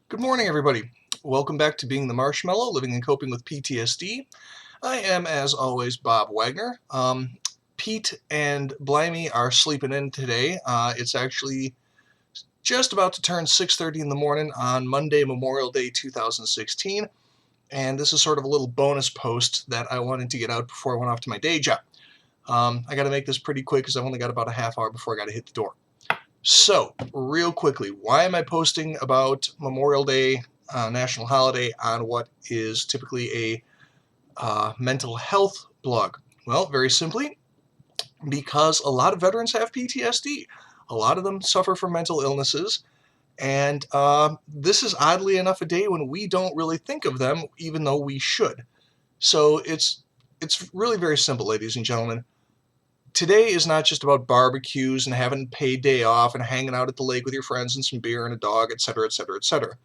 Good morning, everybody. Welcome back to Being the Marshmallow, Living and Coping with PTSD. I am, as always, Bob Wagner. Pete and Blimey are sleeping in today. It's actually just about to turn 6:30 in the morning on Monday, Memorial Day 2016, and this is sort of a little bonus post that I wanted to get out before I went off to my day job. I got to make this pretty quick because I've only got about a half hour before I got to hit the door. So, real quickly, why am I posting about Memorial Day, national holiday, on what is typically a mental health blog? Well, very simply, because a lot of veterans have PTSD. A lot of them suffer from mental illnesses, and this is oddly enough a day when we don't really think of them, even though we should. So it's really very simple, ladies and gentlemen. Today is not just about barbecues and having a paid day off and hanging out at the lake with your friends and some beer and a dog, etc., etc., etc.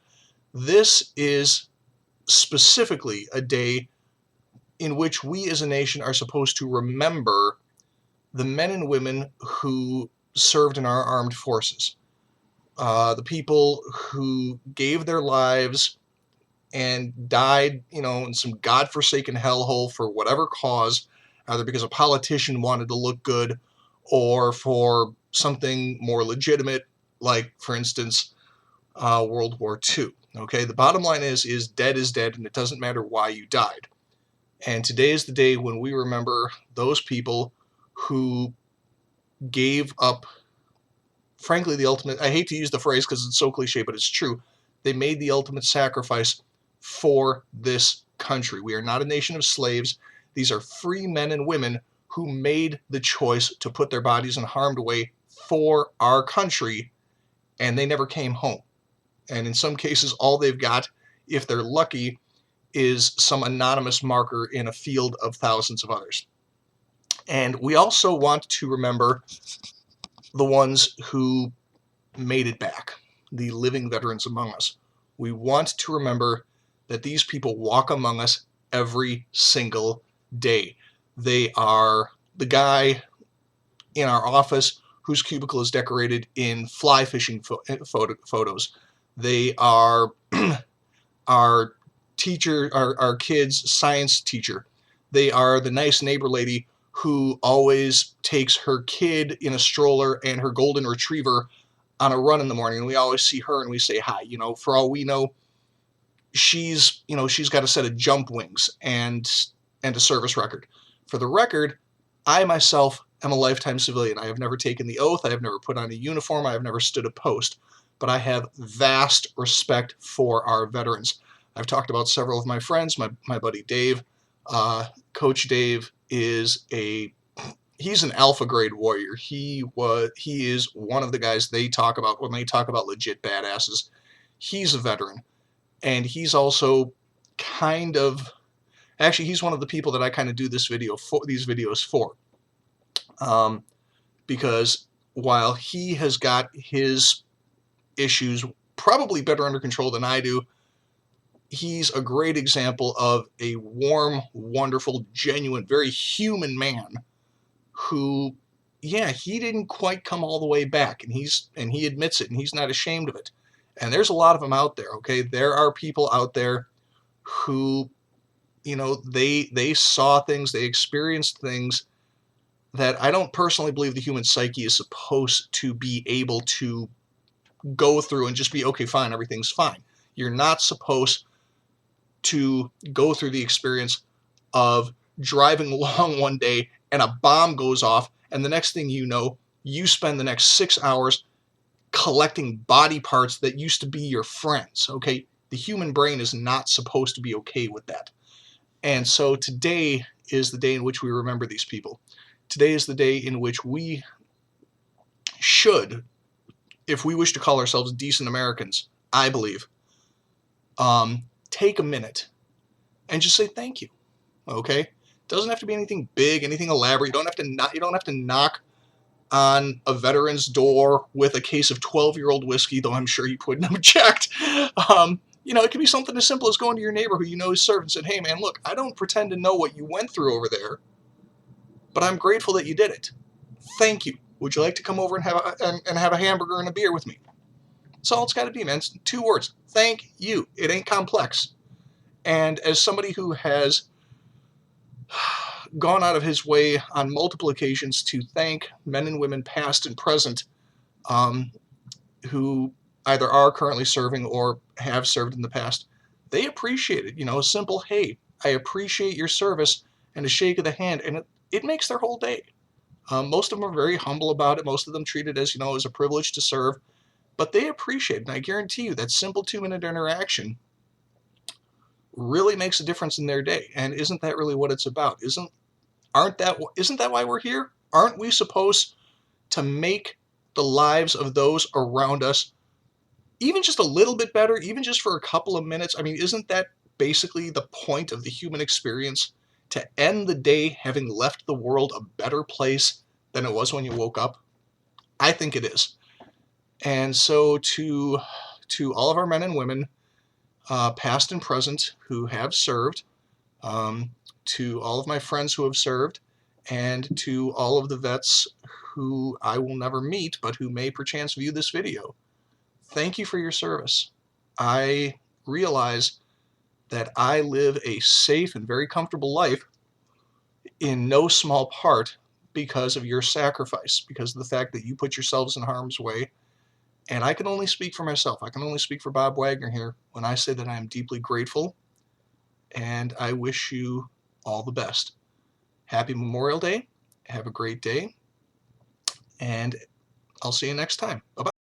This is specifically a day in which we as a nation are supposed to remember the men and women who served in our armed forces, the people who gave their lives and died, in some godforsaken hellhole for whatever cause, either because a politician wanted to look good or for something more legitimate, like, for instance, World War II. Okay, the bottom line is dead is dead, and it doesn't matter why you died. And today is the day when we remember those people who gave up, frankly, the ultimate. I hate to use the phrase because it's so cliche, but it's true. They made the ultimate sacrifice for this country. We are not a nation of slaves. These are free men and women who made the choice to put their bodies in harm's way for our country, and they never came home. And in some cases, all they've got, if they're lucky, is some anonymous marker in a field of thousands of others. And we also want to remember the ones who made it back, the living veterans among us. We want to remember that these people walk among us every single day. They are the guy in our office whose cubicle is decorated in fly fishing photos. They are our teacher, our kids' science teacher. They are the nice neighbor lady who always takes her kid in a stroller and her golden retriever on a run in the morning, and we always see her and we say hi. For all we know, she's got a set of jump wings and a service record. For the record, I myself am a lifetime civilian. I have never taken the oath. I have never put on a uniform. I have never stood a post. But I have vast respect for our veterans. I've talked about several of my friends. My buddy Dave, Coach Dave, he's an alpha grade warrior. He is one of the guys they talk about when they talk about legit badasses. He's a veteran, and he's also he's one of the people that I kind of do these videos for, because while he has got his issues probably better under control than I do, he's a great example of a warm, wonderful, genuine, very human man who, yeah, he didn't quite come all the way back, and he admits it, and he's not ashamed of it. And there's a lot of them out there. Okay, there are people out there who, they saw things, they experienced things that I don't personally believe the human psyche is supposed to be able to go through and just be, okay, fine, everything's fine. You're not supposed to go through the experience of driving along one day and a bomb goes off, and the next thing you know, you spend the next 6 hours collecting body parts that used to be your friends. Okay, the human brain is not supposed to be okay with that. And so today is the day in which we remember these people. Today is the day in which we should, if we wish to call ourselves decent Americans, I believe, take a minute and just say thank you. Okay, it doesn't have to be anything big, anything elaborate. You don't have to knock on a veteran's door with a case of 12-year-old whiskey, though I'm sure you wouldn't object. It could be something as simple as going to your neighbor who you know is served and said, "Hey, man, look, I don't pretend to know what you went through over there, but I'm grateful that you did it. Thank you. Would you like to come over and have a hamburger and a beer with me?" That's all it's got to be, man. It's 2 words. Thank you. It ain't complex. And as somebody who has gone out of his way on multiple occasions to thank men and women past and present who either are currently serving or have served in the past, they appreciate it. You know, a simple, hey, I appreciate your service, and a shake of the hand, and it makes their whole day. Most of them are very humble about it. Most of them treat it as, you know, as a privilege to serve, but they appreciate it. And I guarantee you that simple 2-minute interaction really makes a difference in their day. And isn't that really what it's about? Isn't that why we're here? Aren't we supposed to make the lives of those around us even just a little bit better, even just for a couple of minutes? I mean, isn't that basically the point of the human experience? To end the day having left the world a better place than it was when you woke up? I think it is. And so to all of our men and women, past and present, who have served, to all of my friends who have served, and to all of the vets who I will never meet, but who may perchance view this video, thank you for your service. I realize that I live a safe and very comfortable life in no small part because of your sacrifice, because of the fact that you put yourselves in harm's way. And I can only speak for myself. I can only speak for Bob Wagner here when I say that I am deeply grateful, and I wish you all the best. Happy Memorial Day. Have a great day, and I'll see you next time. Bye-bye.